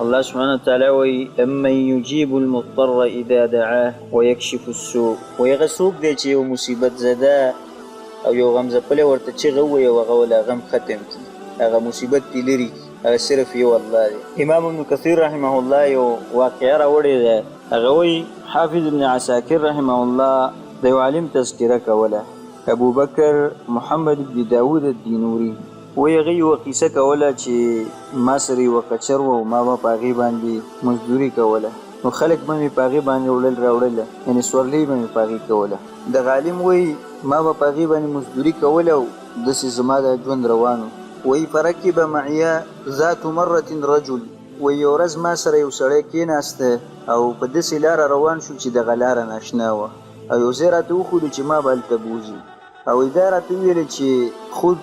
الله سبحانه وتعالى وی امن یجیب المضطر اذا دعاه ويكشف السوء. ویغه څوک دی چې یو مصیبت زده او یو غمځپلی ورته چغه ووایي او هغه ول غم ختم کړي، هغه مصیبت دې لرې کړي، هغه صرف یو الله دی. امام ابن کثیر رحمه الله یو واقعه راوړې ده. هغه وایي حافظ ابن عساکر رحمه الله د یو عالم تذکره کوله، ابوبکر محمد بن داود الدینوري. وی هغه یوه قیسه کوله چې ما سره یوه کچر وه او ما به په هغې باندې مزدوري کوله، نو خلک به مې په هغې باندې وړل راوړله، یعنې سورلۍ به مې په هغې کوله. دغه عالم وایي ما به په هغې باندې مزدوري کوله او داسې زما دا ژوند روان و. وایي فرکب معیا ذات مرة رجل، وایي یو ورځ ما سره یو سړی کېناسته او په داسې لاره روان شو چې دغه لاره ناشنا وه او یو ځای راته وښودو چې ما به هلته بوځي، او دا راته وویلې چې خود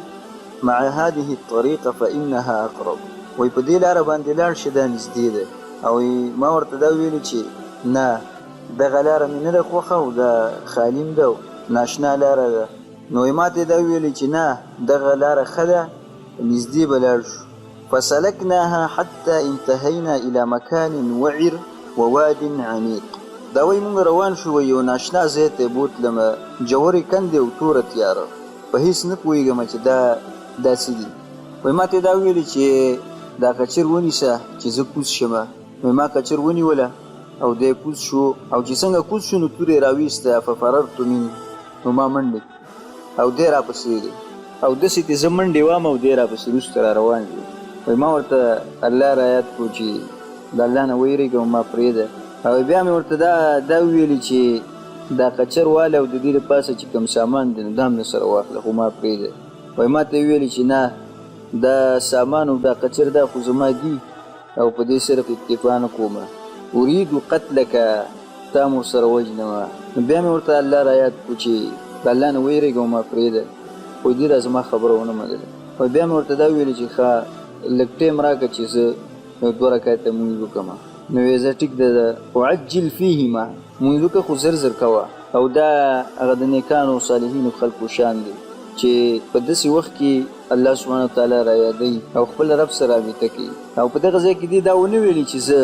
مع هذه الطريقة فإنها أقرب. وی په دې لاره باندې لاړ شه دا نږدې ده. او ما ورته دا ویلي چې نه دغه لاره مې نه ده خوښه او دا خالیم ده او ناشنا لاره ده. نو ما ته دا ویلي چې نه دغه لاره ښه ده، نږدې به لاړ شو. فسلكناها حتى انتهينا إلى مكان وعر وواد عميق. دا وی مونږ روان شو یو ناشنا ځای ته بوتلمه، جوړې کندې او توره تیاره، په هېڅ نه پوهېږم چې دا داسې دي. وایي ما ته دا ویلي چې دا کچر ونیسه چې زه کوز شمه. وایي ما کچر ونیوله او دی کوز شو، او چې څنګه کوز شو نو تورې راویسته، ففررت منه، نو ما منډې او دی راپسې دی او داسې چې زه منډې وام او دی راپسې وروسته را روان دی. وایي ما ورته الله را یاد کړو چې د الله نه ویرېږه او ما پرېږده. او بیا مې ورته دا ویلي چې دا کچر واله او د دې د پاسه چې کوم سامان دی نو دا هم نه سره واخله خو ما پرېږده. وایي ما ته یې ویلي چې نه دا سامان او دا کچر دا خو زما دي او په دې صرف اکتفا نه کومه، اريد قتلک، تا مو سره وجنمه. نو بیا مې ورته الله را یاد کړو چې د الله نه ویرېږه او ما پرېږده، خو دې را زما خبره ونه منله. او بیا مې ورته دا ویلي چې ښه لږ ټایم راکړه چې زه یو 2 رکعته لمونځ وکړمه. نو ویې زه ټیک ده وعجل فیهما، لمونځ وکړه خو زر زر کوه. او دا هغه د نیکانو صالحینو خلکو شان دی چې په داسې وخت کې الله سبحانه وتعالی را یادوي او خپل رب سره رابطه کوي. او په دغه ځای کې دې دا ونه ویلي چې زه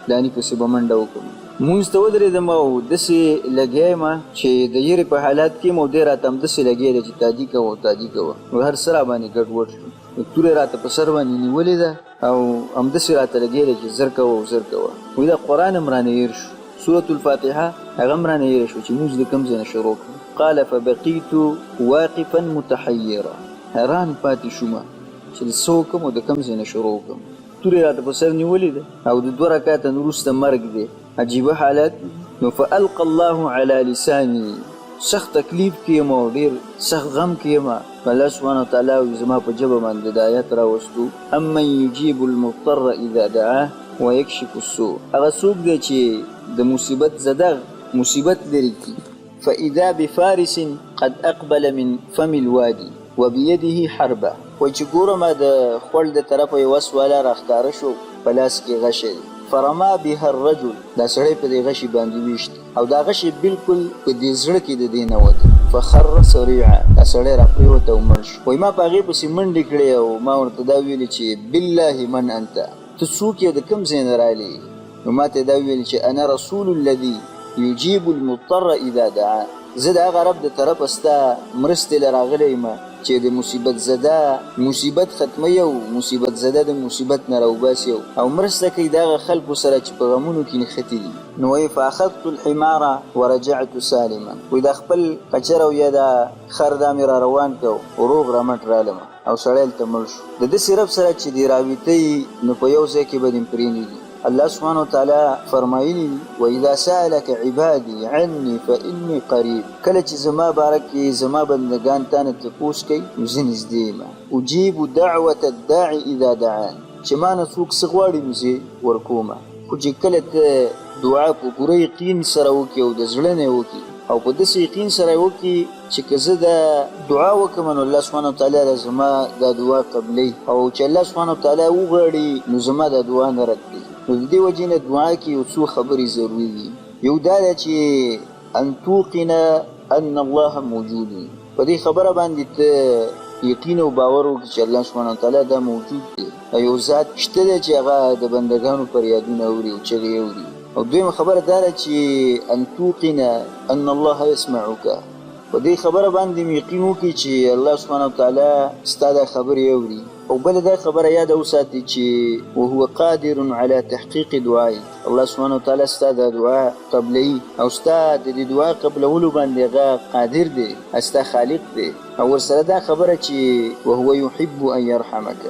فلاني پسې به منډه وکړم. مونځ ته ودرېدم او داسې لګیا یم چې د یېرې په حالات کې یم او دی راته همداسې لګیا دی چې تادي کوه او تادي کوه. نو هر څه را باندې ګډوډ شو، تورې راته په سر باندې نیولې ده او همداسې راته لګیا دی چې زر کوه او زر کوه. وایي دا قرآن هم رانه هېر شو، سورة الفاتحه هغه هم رانه هېره شو چې مونځ د کوم ځای نه شروع کړو. قال فبقيت واقفا متحيرا، حیران پاتې شومه چې څه وکړم او د کوم ځای نه شروع وکړم. تورې راته په سر نیولې ده او د 2 رکعته نه وروسته مرګ دی، عجیبه حالت. نو فالقى الله على لساني، سخت تکلیف کې یم او ډېر سخت غم کې یم. الله سبحانه وتعالی زما په ژبه باندې د آیت راوستو امن یجیب المضطر اذا دعاه ويكشف السوء. هغه څوک دی چې د مصیبت زده مصیبت لري کړي. فإذا بفارس قد أقبل من فم الوادي وبيده حربة. وایي چې ګورم د خوړ د طرفه یو وس والا راښکاره شو، په لاس کې غشی دی. فرما بها الرجل، دا سړی په دې غشي باندې ویشت او دا غشي بالکل په دې زړه کې د دې ننوت. فخر سریعا، دا سړی راپرېوته او مړ شو. وایي ما په هغې پسې منډې کړې او ما ورته دا ویلي چې بالله من انت، ته څوک یې د کوم ځای نه رالې؟ نو ما ته دا ویلي چې انا رسول الذي یجیب المضطر اذا دعا، زه د هغه رب د طرفه ستا مرستې له راغلی یم چې د مصیبت زده مصیبت ختموي او مصیبت زده د مصیبت نه راوباسي او مرسته کوي د هغه خلکو سره چې په غمونو کې نښتي دي. نو وایي فاخذت الحمار ورجعت سالما، وایي دا خپل کچر او یا دا خر دا مې را روان کړ او روغ رمټ رالمه او سړی هلته مړ شو. د داسې رب سره چې دې راویته نو په یو ځای کې به دې پرېنږدي. الله سبحانه وتعالی فرمایلی وَإِذَا سَأَلَكَ عِبَادِي عَنِّي فَإِنِّي قَرِيب، کله چې زما باره کې زما بندګان تا نه تپوس کوي نو زه نږدې یم. أُجِيبُ دَعْوَةَ الدَّاعِ إِذَا دَعَانِ، چې ما نه څوک څه غواړي نو زه ورکومه. خو چې کله ته دعا په پوره یقین سره وکړې او د زړه نه وکړې او په داسې یقین سره وکړي چې که زه دا دعا وکړم نو الله سبحانه وتعالی زما دا دعا قبلوي، او چې الله سبحانه وتعالی وغواړي نو زما دا دعا نه رد کوي. نو د دې وجې نه دعا کې یو څو خبرې ضروري دي. یو دا ده چې ان توقن ان الله موجود، په دې خبره باندې ته یقین او باور وکړي چې الله سبحانه وتعالی دا موجود دی او یو ذات شته دی چې هغه د بندګانو فریادونه اوري او چغې اوري. او دویمه خبره دا ده چې ان توقن ان الله يسمعك، په دې خبره باندې یقین وکړي چې الله سبحانه وتعالی ستا دا خبرې اوري. او بله دا خبره یاد وساتي چې وهو قادر على تحقیق دعای، الله سبحانه وتعالی ستا دا دعا قبلوي او ستا د دې دعا قبلولو باندې هغه قادر دی، ستا خالق دی. او ورسره دا خبره چې وهو يحب ان يرحمك،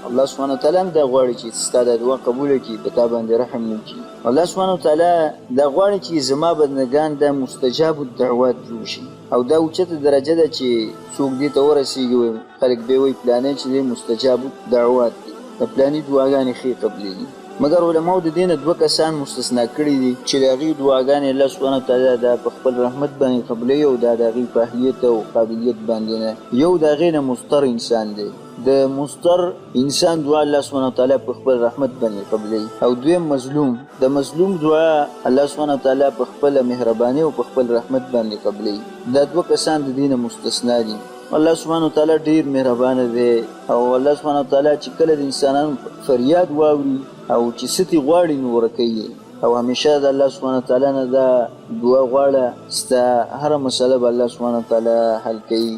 الله سبحانه وتعالی هم دا غواړي چې ستا دا دعا قبوله کړي، په تا باندې رحم وکړي. الله سبحانه وتعالی دا غواړي چې زما بندګان دا مستجاب الدعوات جوړ شي. او دا اوچته درجه ده چې څوک دې ته ورسېږي خلک به وایي پلانی چې دی مستجاب الدعوات دی، د پلاني دعاګانې ښې قبلېږي. مګر علماو د دې نه دوه کسان مستثنا کړي دي چې د هغې دعاګانې الله سبحانه وتعالی دا په خپل رحمت باندې قبلوي او دا د هغې په اهلیت او قابلیت باندې نه. یو د هغې نه مضطر انسان دی، د مضطر انسان دعا الله سبحانه وتعالی په خپل رحمت باندې قبلوي. او دویم مظلوم، د مظلوم دعا الله سبحانه وتعالی په خپل مهرباني او په خپل رحمت باندې قبلوي. دا دوه کسان د دې نه مستثنا دي. الله سبحانه وتعالی ډیر مهربانه دی او الله سبحانه وتعالی چې کله د انسانانو فریاد واوري او چې څه ترې غواړي نو ورکوي. او همیشه د الله سبحانه وتعالی نه دا دعا غواړه، ستا هره مسله به الله سبحانه وتعالی حل کوي.